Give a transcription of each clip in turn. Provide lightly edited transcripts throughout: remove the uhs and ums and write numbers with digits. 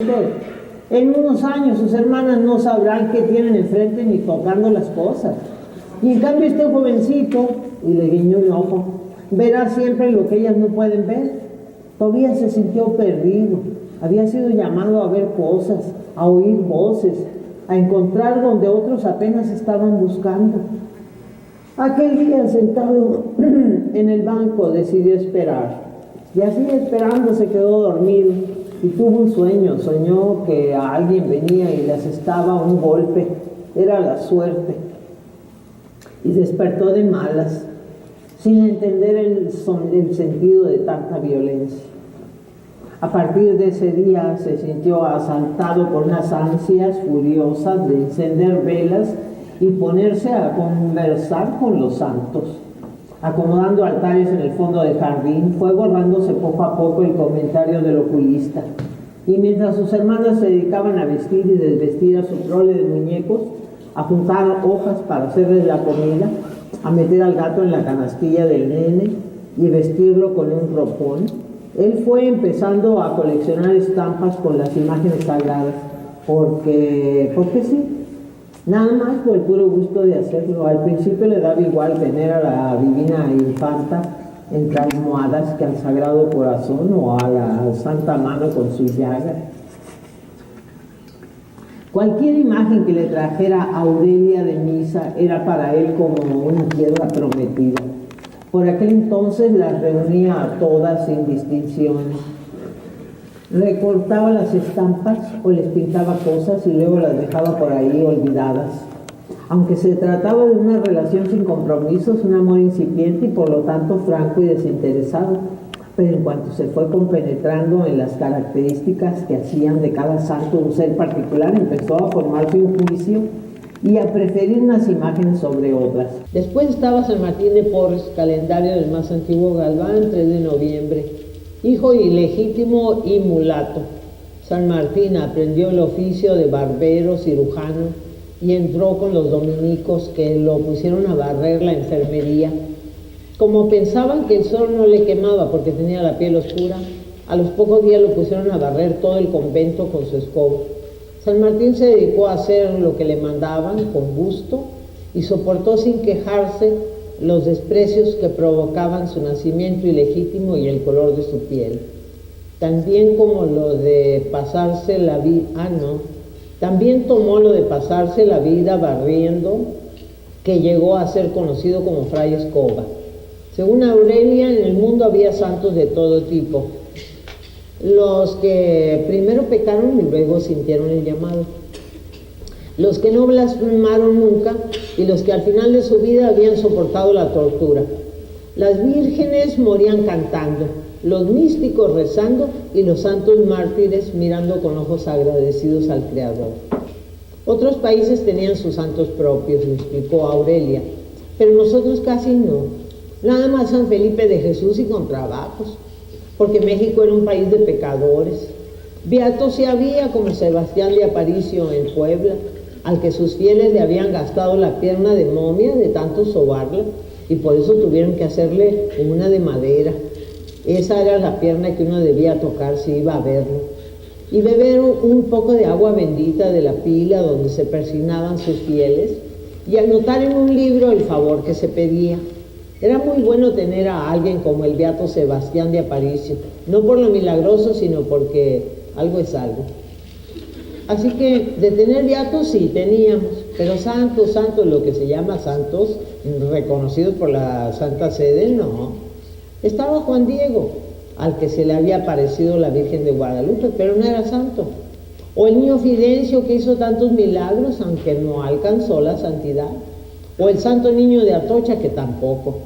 En unos años sus hermanas no sabrán qué tienen enfrente ni tocando las cosas. Y en cambio este jovencito, y le guiñó un ojo, verá siempre lo que ellas no pueden ver. Tobías se sintió perdido. Había sido llamado a ver cosas, a oír voces, a encontrar donde otros apenas estaban buscando. Aquel día, sentado en el banco, decidió esperar. Y así esperando se quedó dormido y tuvo un sueño. Soñó que a alguien venía y le asestaba un golpe. Era la suerte. Y despertó de malas, sin entender el sentido de tanta violencia. A partir de ese día se sintió asaltado por unas ansias furiosas de encender velas y ponerse a conversar con los santos. Acomodando altares en el fondo del jardín, fue borrándose poco a poco el comentario del oculista. Y mientras sus hermanas se dedicaban a vestir y desvestir a su prole de muñecos, a juntar hojas para hacerles la comida, a meter al gato en la canastilla del nene y vestirlo con un ropón, él fue empezando a coleccionar estampas con las imágenes sagradas, porque sí, nada más por el puro gusto de hacerlo. Al principio le daba igual tener a la divina infanta entre almohadas que al Sagrado Corazón o a la Santa Mano con su llaga. Cualquier imagen que le trajera Aurelia de misa era para él como una tierra prometida. Por aquel entonces las reunía a todas sin distinciones. Recortaba las estampas o les pintaba cosas y luego las dejaba por ahí olvidadas. Aunque se trataba de una relación sin compromisos, un amor incipiente y por lo tanto franco y desinteresado. Pero en cuanto se fue compenetrando en las características que hacían de cada santo un ser particular, empezó a formarse un juicio y a preferir unas imágenes sobre otras. Después estaba San Martín de Porres, calendario del más antiguo Galván, 3 de noviembre. Hijo ilegítimo y mulato, San Martín aprendió el oficio de barbero, cirujano, y entró con los dominicos que lo pusieron a barrer la enfermería. Como pensaban que el sol no le quemaba porque tenía la piel oscura, a los pocos días lo pusieron a barrer todo el convento con su escoba. San Martín se dedicó a hacer lo que le mandaban con gusto y soportó sin quejarse los desprecios que provocaban su nacimiento ilegítimo y el color de su piel. También como lo de pasarse la vida, también tomó lo de pasarse la vida barriendo, que llegó a ser conocido como Fray Escoba. Según Aurelia, en el mundo había santos de todo tipo, los que primero pecaron y luego sintieron el llamado, los que no blasfemaron nunca y los que al final de su vida habían soportado la tortura. Las vírgenes morían cantando, los místicos rezando y los santos mártires mirando con ojos agradecidos al Creador. Otros países tenían sus santos propios, lo explicó Aurelia, pero nosotros casi no. Nada más San Felipe de Jesús y con trabajos, porque México era un país de pecadores. Beatos sí había, como Sebastián de Aparicio en Puebla, al que sus fieles le habían gastado la pierna de momia de tanto sobarla, y por eso tuvieron que hacerle una de madera. Esa era la pierna que uno debía tocar si iba a verlo. Y beber un poco de agua bendita de la pila donde se persignaban sus fieles, y anotar en un libro el favor que se pedía. Era muy bueno tener a alguien como el beato Sebastián de Aparicio, no por lo milagroso, sino porque algo es algo. Así que de tener beatos sí teníamos, pero santos, lo que se llama santos, reconocidos por la Santa Sede, no. Estaba Juan Diego, al que se le había aparecido la Virgen de Guadalupe, pero no era santo. O el niño Fidencio, que hizo tantos milagros, aunque no alcanzó la santidad. O el santo niño de Atocha, que tampoco.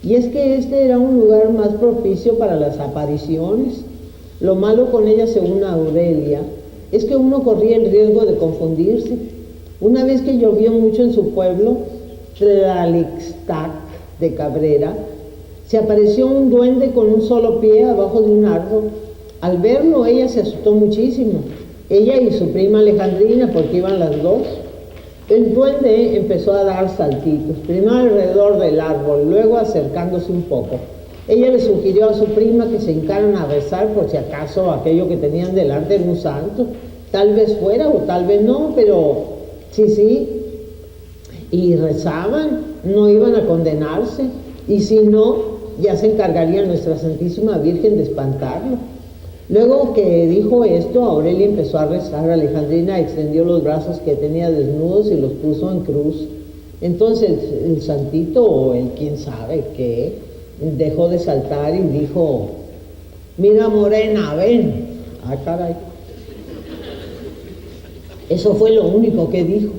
Y es que este era un lugar más propicio para las apariciones. Lo malo con ella, según Aurelia, es que uno corría el riesgo de confundirse. Una vez que llovió mucho en su pueblo, Tlalixtac de Cabrera, se apareció un duende con un solo pie abajo de un árbol. Al verlo, ella se asustó muchísimo. Ella y su prima Alejandrina, porque iban las dos. El duende empezó a dar saltitos, primero alrededor del árbol, luego acercándose un poco. Ella le sugirió a su prima que se hincaran a rezar por si acaso aquello que tenían delante era un santo. Tal vez fuera o tal vez no, pero sí. Y rezaban, no iban a condenarse. Y si no, ya se encargaría nuestra Santísima Virgen de espantarlo. Luego que dijo esto, Aurelia empezó a rezar. Alejandrina extendió los brazos que tenía desnudos y los puso en cruz. Entonces el santito, o el quién sabe qué, dejó de saltar y dijo: mira, morena, ven. Ah, caray. Eso fue lo único que dijo.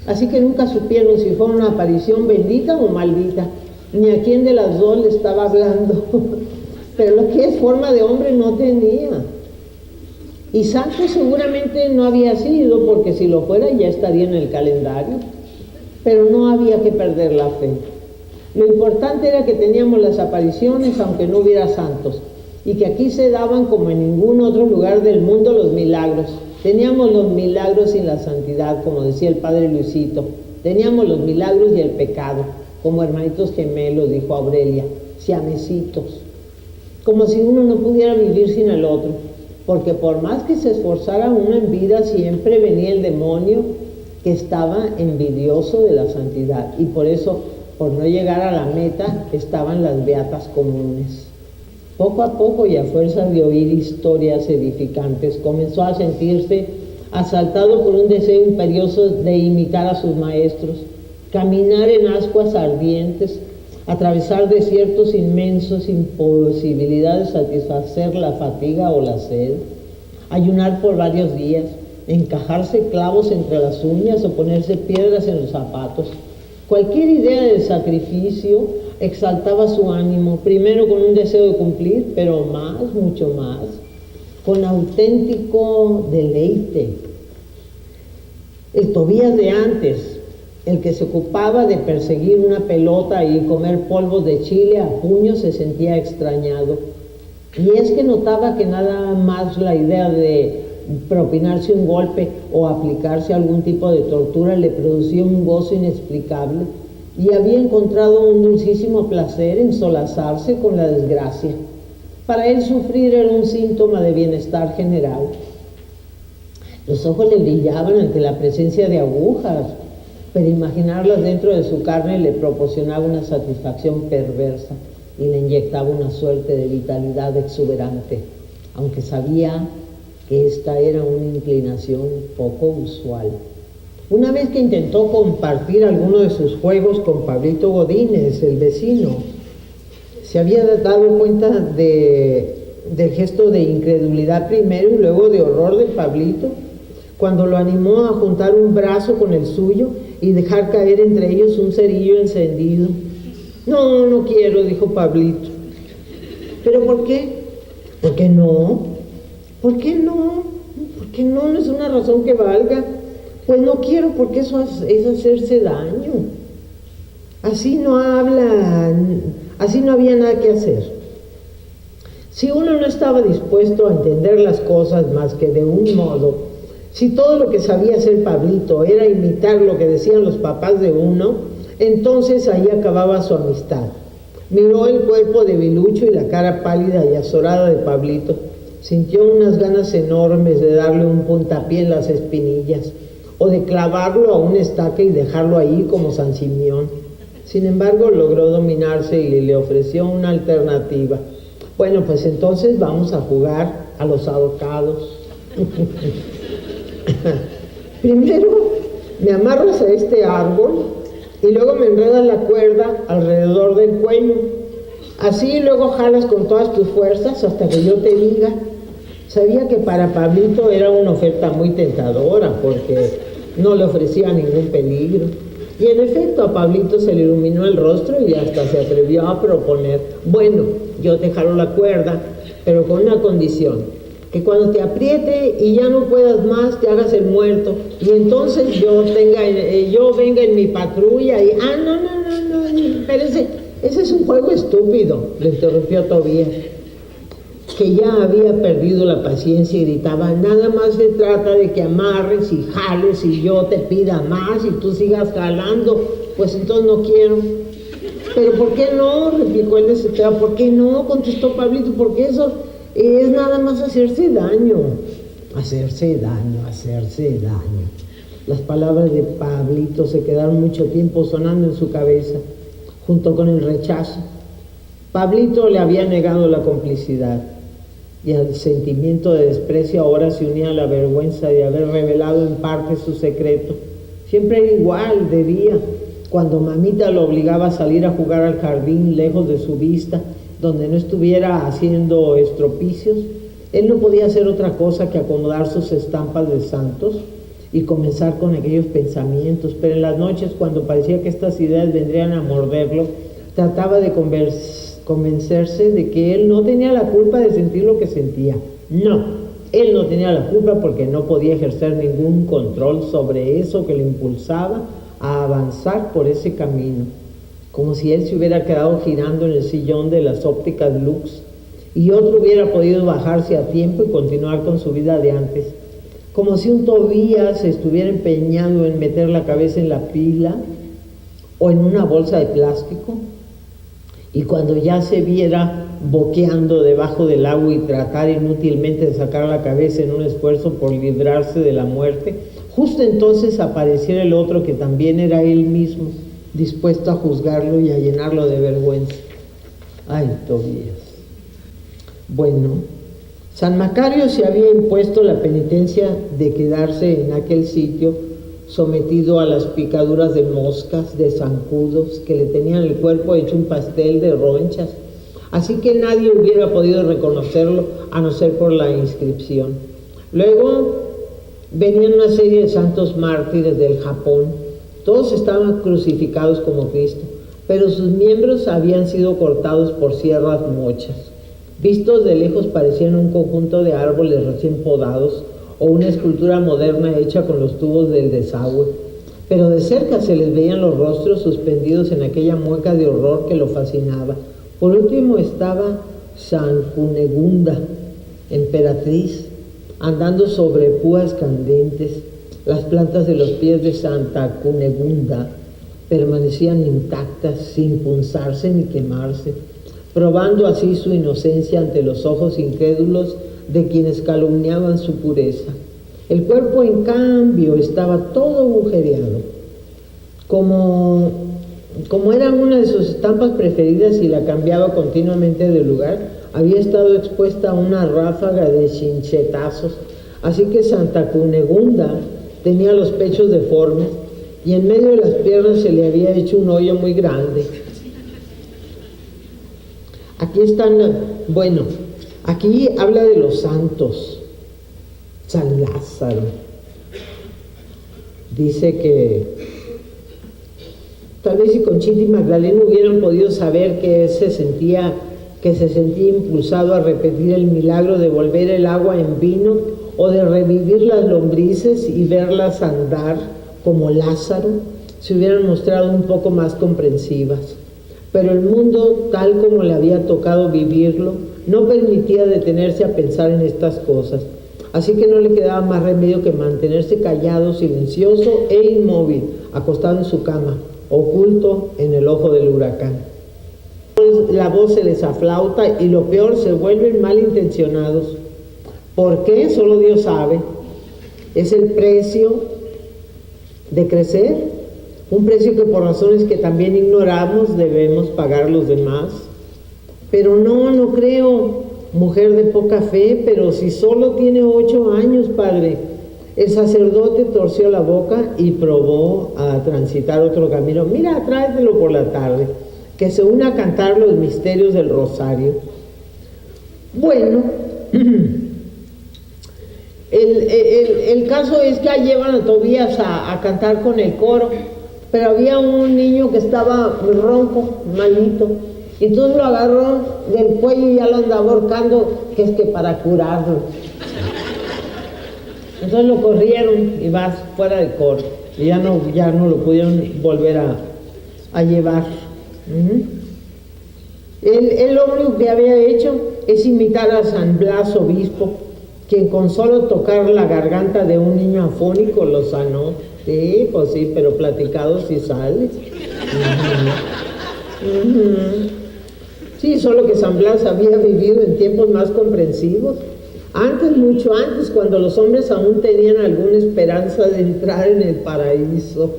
Así que nunca supieron si fue una aparición bendita o maldita, ni a quién de las dos le estaba hablando. Pero lo que es forma de hombre no tenía. Y santo seguramente no había sido, porque si lo fuera ya estaría en el calendario. Pero no había que perder la fe. Lo importante era que teníamos las apariciones aunque no hubiera santos, y que aquí se daban como en ningún otro lugar del mundo los milagros. Teníamos los milagros sin la santidad, como decía el padre Luisito. Teníamos los milagros y el pecado, como hermanitos gemelos, dijo Aurelia, siamesitos. Como si uno no pudiera vivir sin el otro, porque por más que se esforzara uno en vida, siempre venía el demonio que estaba envidioso de la santidad, y por eso, por no llegar a la meta, estaban las beatas comunes. Poco a poco, y a fuerza de oír historias edificantes, comenzó a sentirse asaltado por un deseo imperioso de imitar a sus maestros, caminar en ascuas ardientes, atravesar desiertos inmensos sin posibilidad de satisfacer la fatiga o la sed, ayunar por varios días, encajarse clavos entre las uñas o ponerse piedras en los zapatos. Cualquier idea de sacrificio exaltaba su ánimo, primero con un deseo de cumplir, pero más, mucho más, con auténtico deleite. El Tobías de antes, el que se ocupaba de perseguir una pelota y comer polvos de chile a puños, se sentía extrañado. Y es que notaba que nada más la idea de propinarse un golpe o aplicarse algún tipo de tortura le producía un gozo inexplicable, y había encontrado un dulcísimo placer en solazarse con la desgracia. Para él sufrir era un síntoma de bienestar general. Los ojos le brillaban ante la presencia de agujas, pero imaginarlas dentro de su carne le proporcionaba una satisfacción perversa y le inyectaba una suerte de vitalidad exuberante, aunque sabía que esta era una inclinación poco usual. Una vez que intentó compartir alguno de sus juegos con Pablito Godínez, el vecino, se había dado cuenta del gesto de incredulidad primero y luego de horror de Pablito, cuando lo animó a juntar un brazo con el suyo y dejar caer entre ellos un cerillo encendido. No, no quiero, dijo Pablito. ¿Pero por qué? ¿Por qué no? ¿Por qué no? ¿Por qué no? No es una razón que valga. Pues no quiero, porque eso es hacerse daño. Así no hablan, así no había nada que hacer. Si uno no estaba dispuesto a entender las cosas más que de un modo, si todo lo que sabía hacer Pablito era imitar lo que decían los papás de uno, entonces ahí acababa su amistad. Miró el cuerpo debilucho y la cara pálida y azorada de Pablito. Sintió unas ganas enormes de darle un puntapié en las espinillas, o de clavarlo a un estaca y dejarlo ahí como San Simeón. Sin embargo, logró dominarse y le ofreció una alternativa. Bueno, pues entonces vamos a jugar a los ahorcados. Primero me amarras a este árbol y luego me enredas la cuerda alrededor del cuello. Así luego jalas con todas tus fuerzas hasta que yo te diga. Sabía que para Pablito era una oferta muy tentadora porque no le ofrecía ningún peligro. Y en efecto a Pablito se le iluminó el rostro y hasta se atrevió a proponer: bueno, yo te jalo la cuerda, pero con una condición, que cuando te apriete y ya no puedas más, te hagas el muerto, y entonces yo venga en mi patrulla y... no, pero ese es un juego estúpido, le interrumpió Tobías, que ya había perdido la paciencia, y gritaba: nada más se trata de que amarres y jales y yo te pida más y tú sigas jalando, pues entonces no quiero. Pero ¿por qué no? Replicó el desesperado. ¿Por qué no? Contestó Pablito. Porque eso es nada más hacerse daño. Hacerse daño, hacerse daño. Las palabras de Pablito se quedaron mucho tiempo sonando en su cabeza, junto con el rechazo. Pablito le había negado la complicidad, y al sentimiento de desprecio ahora se unía la vergüenza de haber revelado en parte su secreto. Siempre era igual de día, cuando mamita lo obligaba a salir a jugar al jardín lejos de su vista, donde no estuviera haciendo estropicios. Él no podía hacer otra cosa que acomodar sus estampas de santos y comenzar con aquellos pensamientos, pero en las noches, cuando parecía que estas ideas vendrían a morderlo, trataba de convencerse de que él no tenía la culpa de sentir lo que sentía. No, él no tenía la culpa porque no podía ejercer ningún control sobre eso que le impulsaba a avanzar por ese camino, como si él se hubiera quedado girando en el sillón de las ópticas Lux y otro hubiera podido bajarse a tiempo y continuar con su vida de antes, como si un Tobías estuviera empeñado en meter la cabeza en la pila o en una bolsa de plástico, y cuando ya se viera boqueando debajo del agua y tratar inútilmente de sacar la cabeza en un esfuerzo por librarse de la muerte, justo entonces apareciera el otro que también era él mismo, dispuesto a juzgarlo y a llenarlo de vergüenza. Ay, Tobías. Bueno, San Macario se había impuesto la penitencia de quedarse en aquel sitio, sometido a las picaduras de moscas, de zancudos, que le tenían el cuerpo hecho un pastel de ronchas, así que nadie hubiera podido reconocerlo a no ser por la inscripción. Luego venían una serie de santos mártires del Japón. Todos estaban crucificados como Cristo, pero sus miembros habían sido cortados por sierras mochas. Vistos de lejos parecían un conjunto de árboles recién podados o una escultura moderna hecha con los tubos del desagüe, pero de cerca se les veían los rostros suspendidos en aquella mueca de horror que lo fascinaba. Por último estaba San Cunegunda, emperatriz, andando sobre púas candentes. Las plantas de los pies de Santa Cunegunda permanecían intactas, sin punzarse ni quemarse, probando así su inocencia ante los ojos incrédulos de quienes calumniaban su pureza. El cuerpo, en cambio, estaba todo agujereado. Como era una de sus estampas preferidas y la cambiaba continuamente de lugar, había estado expuesta a una ráfaga de chinchetazos, así que Santa Cunegunda tenía los pechos deformes y en medio de las piernas se le había hecho un hoyo muy grande. Aquí están, bueno, aquí habla de los santos. San Lázaro dice que tal vez si Conchita y Magdalena hubieran podido saber que se sentía impulsado a repetir el milagro de volver el agua en vino o de revivir las lombrices y verlas andar como Lázaro, se hubieran mostrado un poco más comprensivas. Pero el mundo, tal como le había tocado vivirlo, no permitía detenerse a pensar en estas cosas. Así que no le quedaba más remedio que mantenerse callado, silencioso e inmóvil, acostado en su cama, oculto en el ojo del huracán. La voz se les aflauta y lo peor, se vuelven malintencionados. ¿Por qué? Solo Dios sabe. Es el precio de crecer, un precio que por razones que también ignoramos debemos pagar los demás. Pero no creo, mujer de poca fe, pero si solo tiene 8 años, padre. El sacerdote torció la boca y probó a transitar otro camino. Mira, tráetelo por la tarde, que se une a cantar los misterios del rosario. Bueno, el caso es que llevan a Tobías a cantar con el coro, pero había un niño que estaba ronco, malito, y entonces lo agarró del cuello y ya lo andaba ahorcando, que es que para curarlo. Entonces lo corrieron y va fuera del coro, y ya no lo pudieron volver a llevar. Él lo único que había hecho es imitar a San Blas obispo, quien con solo tocar la garganta de un niño afónico lo sanó. Sí, pues sí, pero platicado sí sale. Ujú. Sí, solo que San Blas había vivido en tiempos más comprensivos. Antes, mucho antes, cuando los hombres aún tenían alguna esperanza de entrar en el paraíso.